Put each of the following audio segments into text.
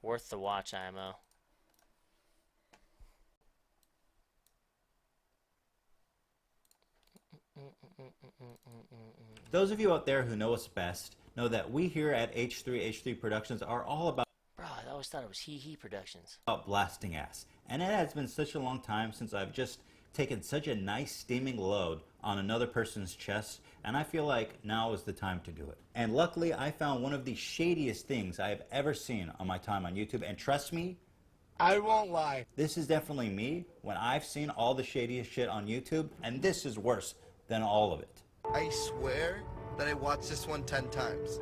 Worth the watch, IMO. Those of you out there who know us best know that we here at H3H3 Productions are all about Bro, I always thought it was He Productions. blasting ass. And it has been such a long time since I've just taken such a nice steaming load on another person's chest, and I feel like now is the time to do it. And luckily, I found one of the shadiest things I have ever seen on my time on YouTube, and trust me, I won't lie. this is definitely me when I've seen all the shadiest shit on YouTube, and this is worse than all of it. I swear that I watched this one 10 times.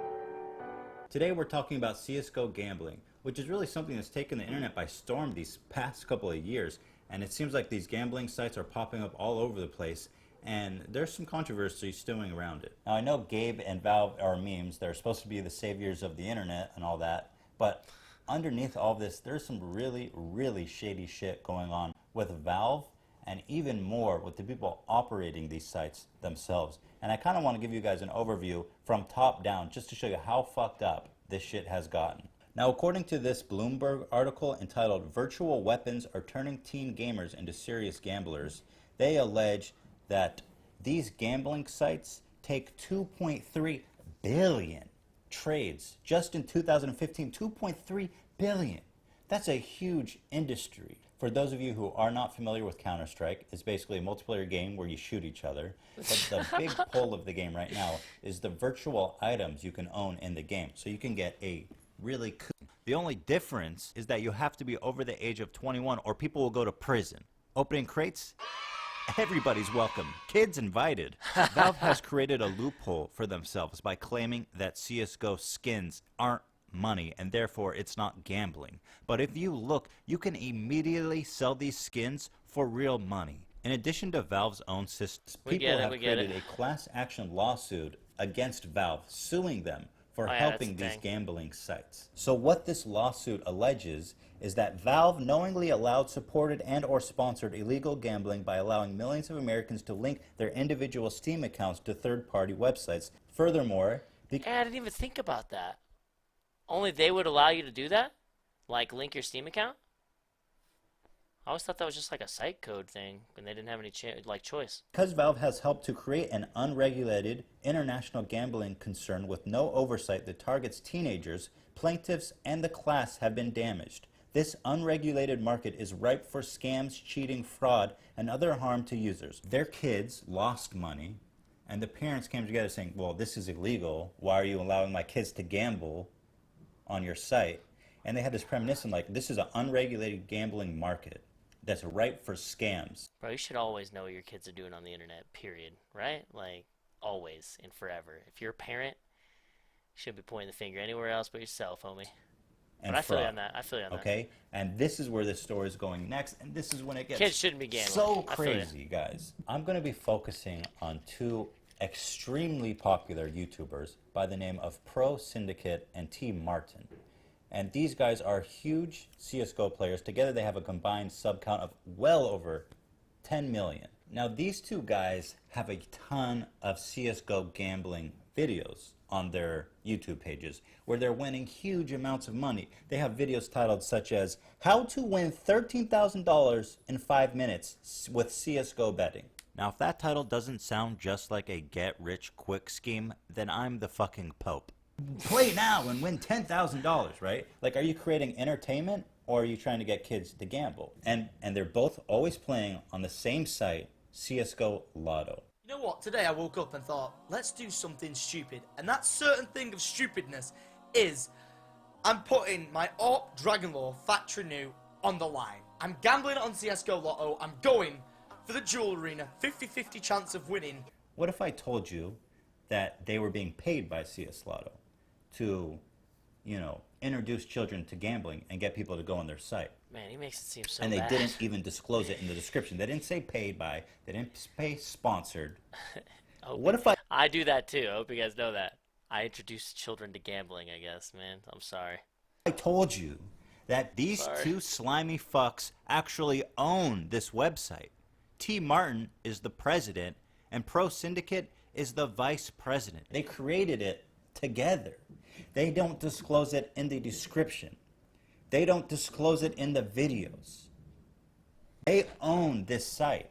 Today we're talking about Csgo gambling, which is really something that's taken the internet by storm these past couple of years, and it seems like these gambling sites are popping up all over the place, and there's some controversy stewing around it. Now I know Gabe and Valve are memes, they're supposed to be the saviors of the internet and all that, but underneath all this there's some really shady shit going on with Valve, and even more with the people operating these sites themselves. And I kind of want to give you guys an overview from top down just to show you how fucked up this shit has gotten. Now, according to this Bloomberg article entitled "Virtual Weapons Are Turning Teen Gamers into Serious Gamblers," they allege that these gambling sites take 2.3 billion trades just in 2015. 2.3 billion. That's a huge industry. For those of you who are not familiar with Counter-Strike, it's basically a multiplayer game where you shoot each other. But the big pull of the game right now is the virtual items you can own in the game. So you can get a really cool... The only difference is that you have to be over the age of 21 or people will go to prison. Opening crates? Everybody's welcome. Kids invited. Valve has created a loophole for themselves by claiming that CSGO skins aren't money and therefore it's not gambling. But if you look, you can immediately sell these skins for real money. In addition to Valve's own systems, people have created a class action lawsuit against Valve, suing them for helping these gambling sites. So what this lawsuit alleges is that Valve knowingly allowed, supported, and or sponsored illegal gambling by allowing millions of Americans to link their individual Steam accounts to third-party websites. Furthermore, I didn't even think about that. Only they would allow you to do that? Like link your Steam account? I always thought that was just like a site code thing and they didn't have any choice. Because Valve has helped to create an unregulated international gambling concern with no oversight that targets teenagers, plaintiffs, and the class have been damaged. This unregulated market is ripe for scams, cheating, fraud, and other harm to users. Their kids lost money, and the parents came together saying, well, this is illegal. Why are you allowing my kids to gamble on your site? And they had this premonition like, this is an unregulated gambling market that's ripe for scams. Bro, you should always know what your kids are doing on the internet, period, right? Like, always and forever. If you're a parent, you shouldn't be pointing the finger anywhere else but yourself, homie. And but I feel you on that. I feel you on that. Okay? And this is where this story is going next, and this is when it gets kids shouldn't be gambling. So crazy, guys. I'm going to be focusing on two extremely popular YouTubers by the name of Pro Syndicate and T Martin. And these guys are huge CSGO players. Together they have a combined sub count of well over 10 million. Now these two guys have a ton of CSGO gambling videos on their YouTube pages where they're winning huge amounts of money. They have videos titled such as How to Win $13,000 in 5 Minutes with CSGO Betting. Now if that title doesn't sound just like a get-rich-quick scheme, then I'm the fucking Pope. Play now and win $10,000, right? Like, are you creating entertainment or are you trying to get kids to gamble? And they're both always playing on the same site, CSGO Lotto. You know what? Today I woke up and thought, let's do something stupid. And that certain thing of stupidness is I'm putting my ARP Dragonlore Factory New on the line. I'm gambling on CSGO Lotto. I'm going for the Jewel Arena, 50-50 chance of winning. What if I told you that they were being paid by CS Lotto to, you know, introduce children to gambling and get people to go on their site? Man, he makes it seem so and they bad. didn't even disclose it in the description. They didn't say paid by. They didn't say sponsored. What if I do that too. I hope you guys know that. I introduce children to gambling, I guess, man. I'm sorry. I told you that these two slimy fucks actually own this website. T Martin is the president and Pro Syndicate is the vice president. They created it together. They don't disclose it in the description. They don't disclose it in the videos. They own this site.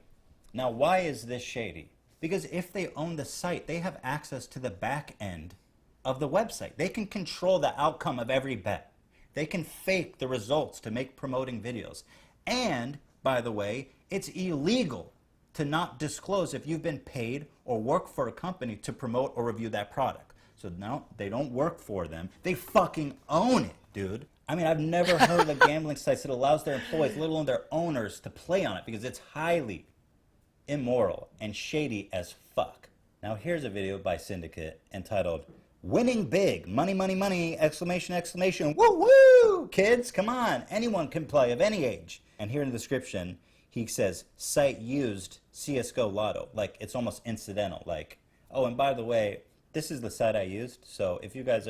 Now, why is this shady? Because if they own the site, they have access to the back end of the website. They can control the outcome of every bet. They can fake the results to make promoting videos. And, by the way, it's illegal to not disclose if you've been paid or work for a company to promote or review that product. So no, they don't work for them. They fucking own it, dude. I mean, I've never heard of a gambling site that allows their employees, let alone their owners, to play on it because it's highly immoral and shady as fuck. Now here's a video by Syndicate entitled "Winning Big, Money, Money, Money, exclamation, exclamation, woo woo! Kids, come on, anyone can play of any age." And here in the description, he says, "Site used CSGO Lotto." Like, it's almost incidental. Like, oh, and by the way, this is the site I used, so if you guys,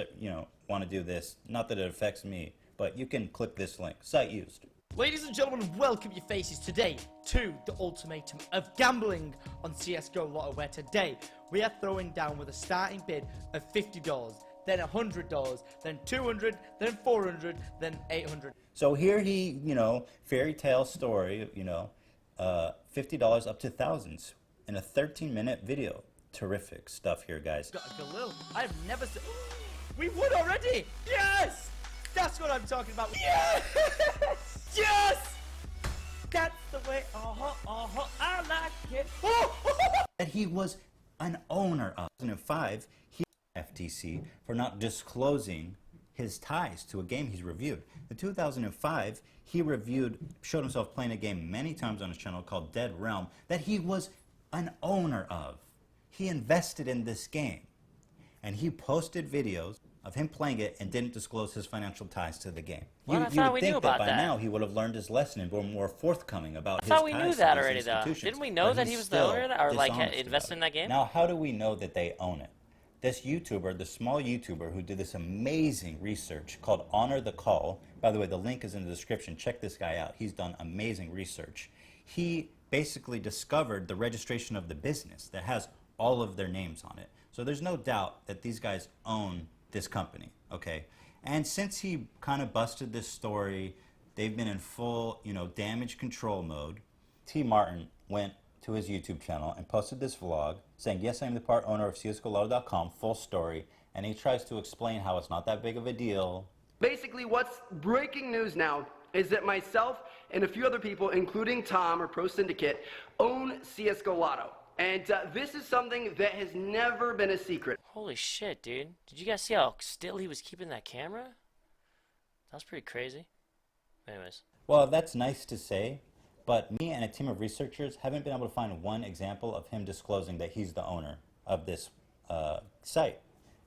want to do this, not that it affects me, but you can click this link, site used. Ladies and gentlemen, welcome your faces today to the ultimatum of gambling on CSGO Lotto, where today we are throwing down with a starting bid of $50, then $100, then $200, then $400, then $800. So here he, fairy tale story, $50 up to thousands in a 13-minute video. Terrific stuff here, guys. Got a galil. I've never seen. We won already! Yes! That's what I'm talking about. Yes! Yes! That's the way. I like it. That he was an owner of. In 2005, he FTC for not disclosing his ties to a game he's reviewed. In 2005, he showed himself playing a game many times on his channel called Dead Realm that he was an owner of. He invested in this game, and he posted videos of him playing it and didn't disclose his financial ties to the game. Well, I you thought would we think knew that about by that. now he would have learned his lesson and been more forthcoming about his I ties thought we knew to that these already, though. institutions. Didn't we know But that he's he was the still owner of that, or like dishonest invested about in that game? Now, how do we know that they own it? This YouTuber, the small YouTuber who did this amazing research called Honor the Call, by the way, the link is in the description. Check this guy out. He's done amazing research. He basically discovered the registration of the business that has all of their names on it. So there's no doubt that these guys own this company, okay? And since he kind of busted this story, they've been in full, damage control mode. T. Martin went to his YouTube channel and posted this vlog saying, "Yes, I am the part owner of CSGOLotto.com, full story." And he tries to explain how it's not that big of a deal. Basically, what's breaking news now is that myself and a few other people, including Tom or Pro Syndicate, own CSGO Lotto. And this is something that has never been a secret. Holy shit, dude. Did you guys see how still he was keeping that camera? That was pretty crazy. Anyways. Well, that's nice to say, but me and a team of researchers haven't been able to find one example of him disclosing that he's the owner of this site,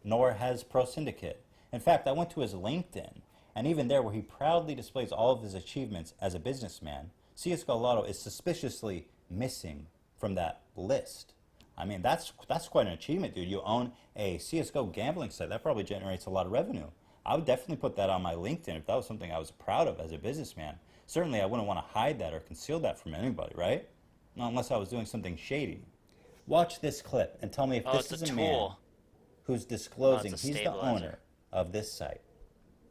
nor has Pro Syndicate. In fact, I went to his LinkedIn, and even there, where he proudly displays all of his achievements as a businessman, CSGO Lotto is suspiciously missing from that list. I mean, that's quite an achievement, dude. You own a CSGO gambling site. That probably generates a lot of revenue. I would definitely put that on my LinkedIn if that was something I was proud of as a businessman. Certainly, I wouldn't want to hide that or conceal that from anybody, right? Not unless I was doing something shady. Watch this clip and tell me if this is a man who's disclosing he's the owner of this site.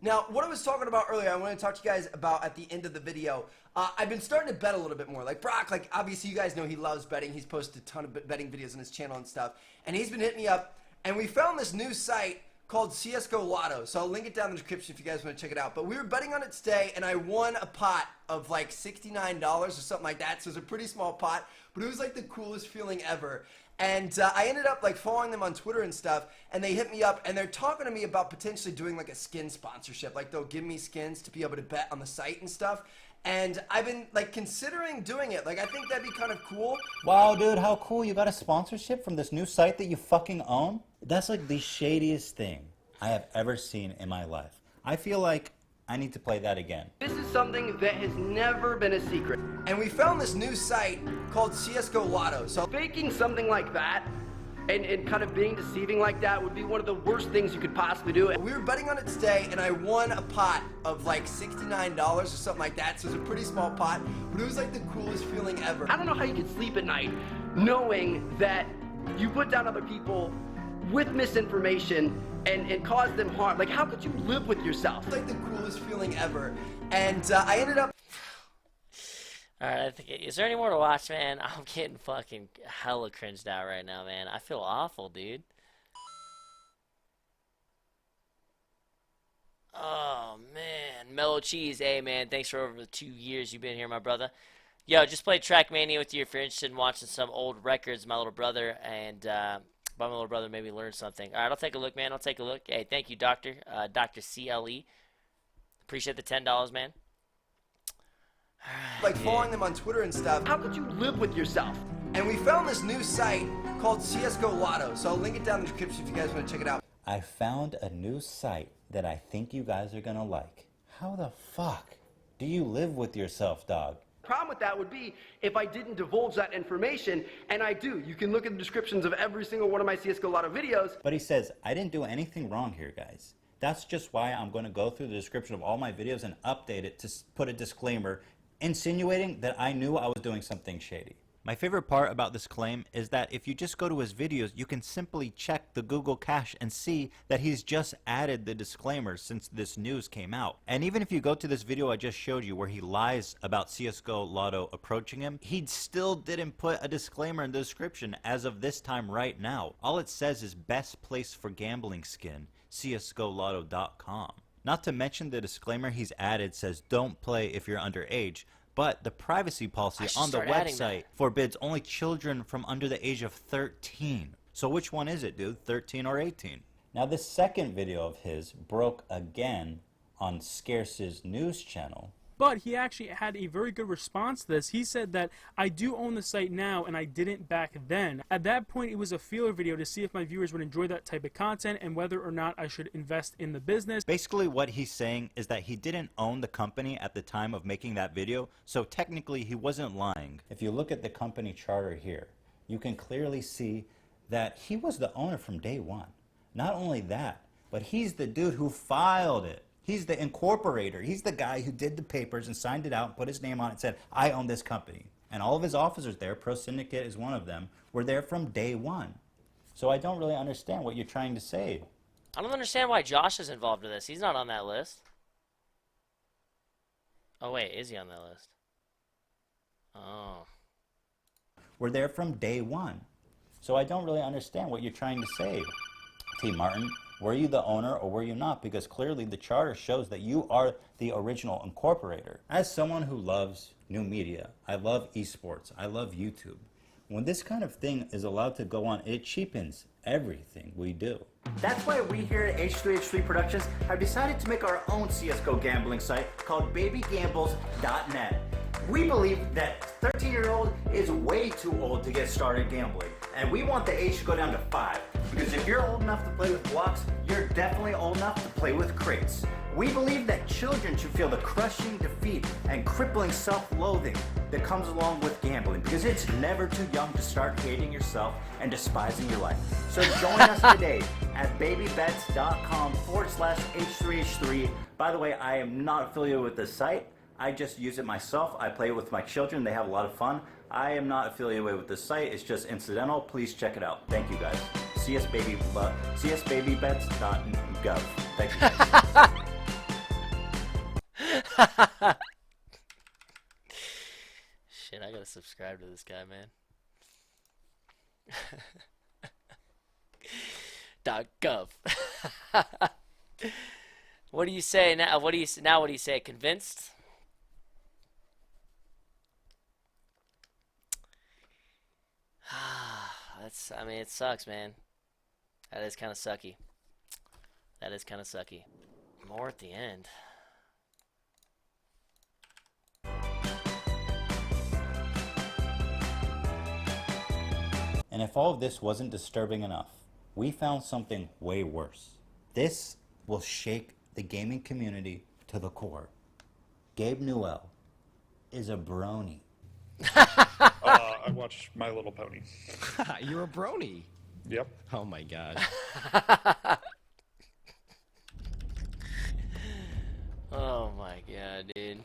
Now, what I was talking about earlier, I want to talk to you guys about at the end of the video. I've been starting to bet a little bit more. Like Brock, obviously you guys know he loves betting. He's posted a ton of betting videos on his channel and stuff. And he's been hitting me up. And we found this new site called CSGO Lotto. So I'll link it down in the description if you guys want to check it out. But we were betting on it today, and I won a pot of like $69 or something like that. So it was a pretty small pot, but it was like the coolest feeling ever. And I ended up like following them on Twitter and stuff, and they hit me up, and they're talking to me about potentially doing like a skin sponsorship. Like they'll give me skins to be able to bet on the site and stuff. And I've been like considering doing it. Like I think that'd be kind of cool. Wow, dude, how cool. You got a sponsorship from this new site that you fucking own? That's like the shadiest thing I have ever seen in my life. I feel like I need to play that again. This is something that has never been a secret. And we found this new site called CSGO Lotto. So Faking something like that and kind of being deceiving like that would be one of the worst things you could possibly do. we were betting on it today, and I won a pot of like $69 or something like that. So it was a pretty small pot, but it was like the coolest feeling ever. I don't know how you could sleep at night knowing that you put down other people with misinformation and cause them harm. Like, how could you live with yourself? Like the coolest feeling ever. And I ended up. Alright, I think, is there any more to watch, man? I'm getting fucking hella cringed out right now, man. I feel awful, dude. Oh, man. Mellow Cheese, hey, man. Thanks for over the 2 years you've been here, my brother. Yo, just played Trackmania with you if you're interested in watching some old records, my little brother, and by my little brother, maybe learn something. Alright, I'll take a look, man. I'll take a look. Hey, thank you, Doctor. Dr. CLE. Appreciate the $10, man. Like following them on Twitter and stuff. How could you live with yourself? And we found this new site called Csgo Lotto. So I'll link it down in the description if you guys want to check it out. I found a new site that I think you guys are gonna like. How the fuck do you live with yourself, dog? Problem with that would be if I didn't divulge that information, and I do. You can look at the descriptions of every single one of my Csgo Lotto videos. But he says, I didn't do anything wrong here, guys. That's just why I'm gonna go through the description of all my videos and update it to put a disclaimer insinuating that I knew I was doing something shady. My favorite part about this claim is that if you just go to his videos, you can simply check the Google cache and see that he's just added the disclaimer since this news came out. And even if you go to this video I just showed you where he lies about Csgo Lotto approaching him, he still didn't put a disclaimer in the description as of this time right now. All it says is best place for gambling skin, csgolotto.com. Not to mention the disclaimer he's added says don't play if you're underage, but the privacy policy on the website forbids only children from under the age of 13. So which one is it, dude? 13 or 18? Now this second video of his broke again on Scarce's news channel. But he actually had a very good response to this. He said that I do own the site now and I didn't back then. At that point, it was a feeler video to see if my viewers would enjoy that type of content and whether or not I should invest in the business. Basically what he's saying is that he didn't own the company at the time of making that video, so technically he wasn't lying. If you look at the company charter here, you can clearly see that he was the owner from day one. Not only that, but he's the dude who filed it. He's the incorporator. He's the guy who did the papers and signed it out and put his name on it and said, I own this company. And all of his officers there, Pro Syndicate is one of them, were there from day one. So I don't really understand what you're trying to say. I don't understand why Josh is involved in this. He's not on that list. Oh, wait. Is he on that list? Oh. We're there from day one. So I don't really understand what you're trying to say. T. Martin, were you the owner or were you not? Because clearly the charter shows that you are the original incorporator. As someone who loves new media, I love esports, I love YouTube. When this kind of thing is allowed to go on, it cheapens everything we do. That's why we here at H3H3 Productions have decided to make our own CSGO gambling site called babygambles.net. We believe that 13-year-old is way too old to get started gambling, and we want the age to go down to 5. Because if you're old enough to play with blocks, you're definitely old enough to play with crates. We believe that children should feel the crushing defeat and crippling self-loathing that comes along with gambling, because it's never too young to start hating yourself and despising your life. So join us today at babybets.com/H3H3. By the way, I am not affiliated with this site. I just use it myself. I play it with my children. They have a lot of fun. I am not affiliated with this site. It's just incidental. Please check it out. Thank you, guys. csbabybets.gov. Thank you, guys. Shit, I gotta subscribe to this guy, man. .gov. What do you say now? What do you say? Convinced? I mean, it sucks, man. That is kind of sucky. That is kind of sucky. More at the end. And if all of this wasn't disturbing enough, we found something way worse. This will shake the gaming community to the core. Gabe Newell is a brony. I watch My Little Pony. You're a brony. Yep. Oh my god. Oh my god, dude.